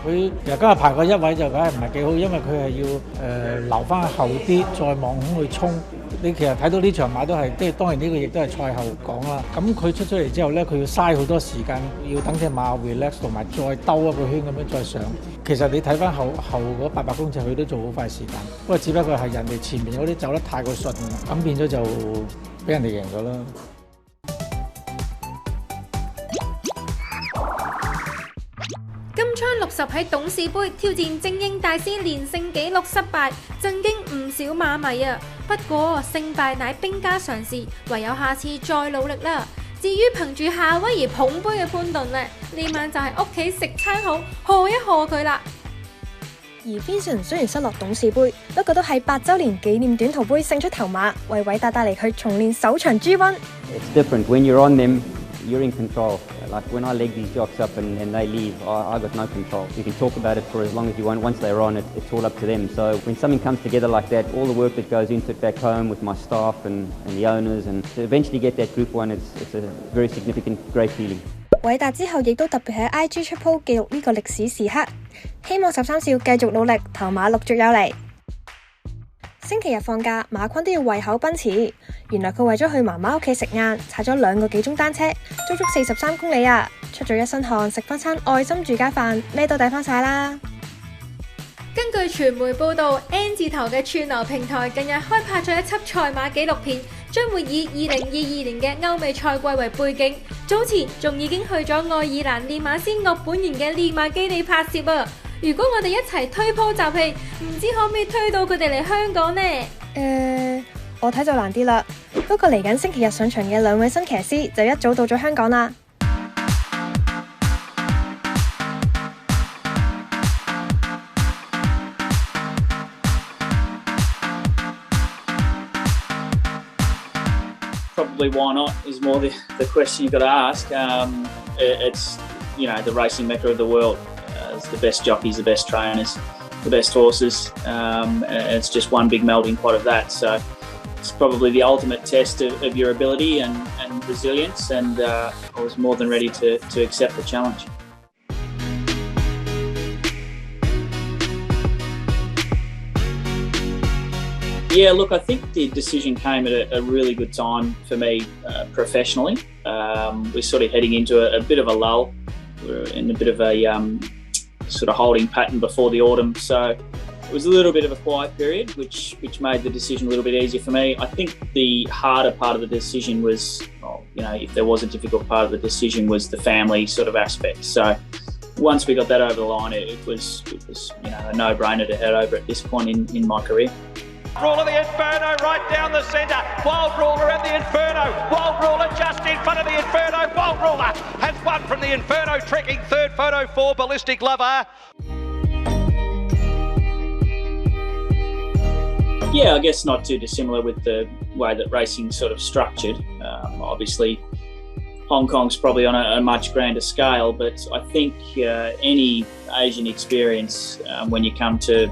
佢其實今日排過一位就梗係唔係幾好，因為佢係要留翻後啲再望空去衝。你其實睇到呢場馬都係，即係當然呢個亦都係賽後講啦。咁佢出咗嚟之後咧，佢要嘥好多時間，要等隻馬 relax 同埋再兜一個圈咁樣再上。其實你睇翻後嗰800公尺，佢都做好快時間，不過只不過係人哋前面嗰啲走得太過順，咁變咗就俾人哋贏咗啦。金槍60喺董事杯挑戰精英大師連勝紀錄失敗，震驚唔少馬迷啊！不過勝敗乃兵家常事，唯有下次再努力啦。至於憑住夏威夷捧杯嘅潘頓呢晚就係屋企食餐好，賀一賀佢啦。而 Vincent 雖然失落董事杯，不過都係8週年紀念短途杯勝出頭馬，為偉達帶嚟佢重練首場 G1。It's different when you're on them, you're in control. Like when I leg these jocks up and they leave, I got no control. You can talk about it for as long as you want. Once they're on, it's all up to them. So when something comes together like that, all the work that goes into it back home with my staff and the owners, and to eventually get that Group 1, it's a very significant, great feeling. 偉達之後亦都特別喺 IG 出 po 記錄呢個歷史時刻，希望13少繼續努力，頭馬陸續有嚟。星期日放假，馬坤都要胃口奔馳。原來佢為咗去媽媽屋企食晏，踩咗2個幾鐘單車，足足43公里啊！出咗一身汗，食翻餐愛心住家飯，咩都抵翻晒啦。根據傳媒報道 ，N 字頭嘅串流平台近日開拍咗一輯賽馬紀錄片，將會以2022年嘅歐美賽季為背景。早前仲已經去咗愛爾蘭練馬師岳本賢嘅練馬基地拍攝啊！如果我哋一齊推波集氣，唔知可唔可以推到佢哋嚟香港呢？我睇就難啲啦。不過嚟緊星期日上場嘅2位新騎師就一早到咗香港啦。Probably why not is more the question you've got to ask. It's the racing mecca of the world. It's the best jockeys, the best trainers, the best horses, and it's just one big melting pot of that. So it's probably the ultimate test of your ability and resilience, and I was more than ready to accept the challenge. Yeah, look, I think the decision came at a really good time for me professionally. We're sort of heading into a bit of a lull. We're in a bit of a sort of holding pattern before the autumn, so it was a little bit of a quiet period, which made the decision a little bit easier for me. I think the harder part of the decision was, if there was a difficult part of the decision, was the family sort of aspect. So once we got that over the line, it was a no-brainer to head over at this point in my career. Ruler the Inferno right down the centre. Wild Ruler and the Inferno. Wild Ruler just in front of the Inferno. Wild Ruler has won from the Inferno, trekking third. Photo 4, Ballistic Lover. Yeah, I guess not too dissimilar with the way that racing's sort of structured. Obviously, Hong Kong's probably on a much grander scale, but I think any Asian experience when you come to,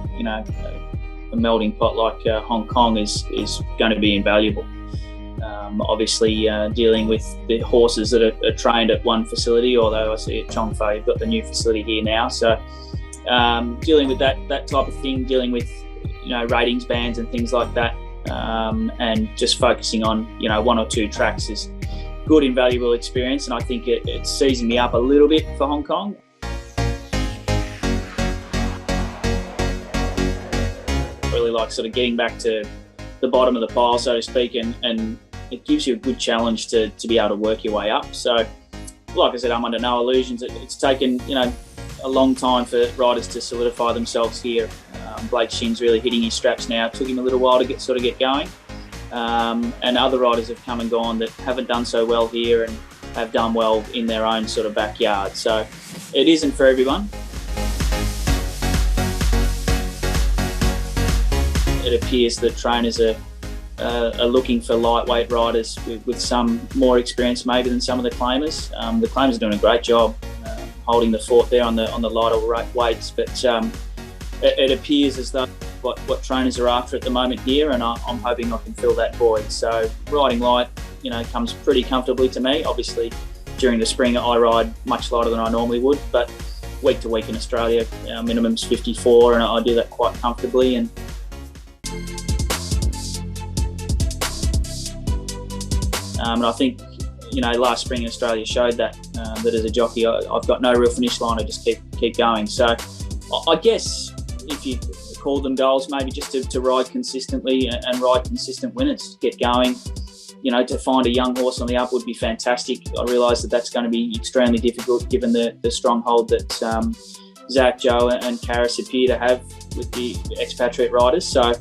a melting pot like Hong Kong is going to be invaluable. Obviously, dealing with the horses that are trained at one facility, although I see at Chongfa you've got the new facility here now. So dealing with that type of thing, dealing with ratings bands and things like that, and just focusing on 1 or 2 tracks is good, invaluable experience, and I think it's seizing me up a little bit for Hong Kong. Really like sort of getting back to the bottom of the pile, so to speak, and it gives you a good challenge to be able to work your way up. So, like I said, I'm under no illusions. It's taken a long time for riders to solidify themselves here. Blake Shin's really hitting his straps now. It took him a little while to get going, and other riders have come and gone that haven't done so well here and have done well in their own sort of backyard. So, it isn't for everyone. It appears that trainers are looking for lightweight riders with some more experience maybe than some of the claimers. The claimers are doing a great job holding the fort there on the lighter weights, but it appears as though what trainers are after at the moment here, and I'm hoping I can fill that void. So riding light, comes pretty comfortably to me. Obviously, during the spring I ride much lighter than I normally would, but week to week in Australia, our minimum's 54, and I do that quite comfortably. And I think, last spring in Australia showed that as a jockey, I've got no real finish line. I just keep going. So I guess if you call them goals, maybe just to ride consistently and ride consistent winners, get going. To find a young horse on the up would be fantastic. I realise that that's going to be extremely difficult given the stronghold that Zach, Joe and Karis appear to have with the expatriate riders. So,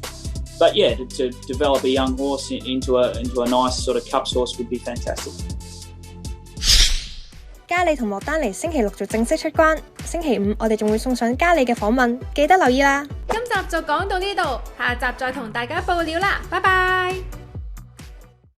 but yeah, to develop a young horse into a nice sort of cups horse would be fantastic. 嘉里同莫丹尼星期六就正式出關，星期五我哋仲會送上嘉里嘅訪問，記得留意啦。今集就講到呢度，下集再同大家報料啦，拜拜。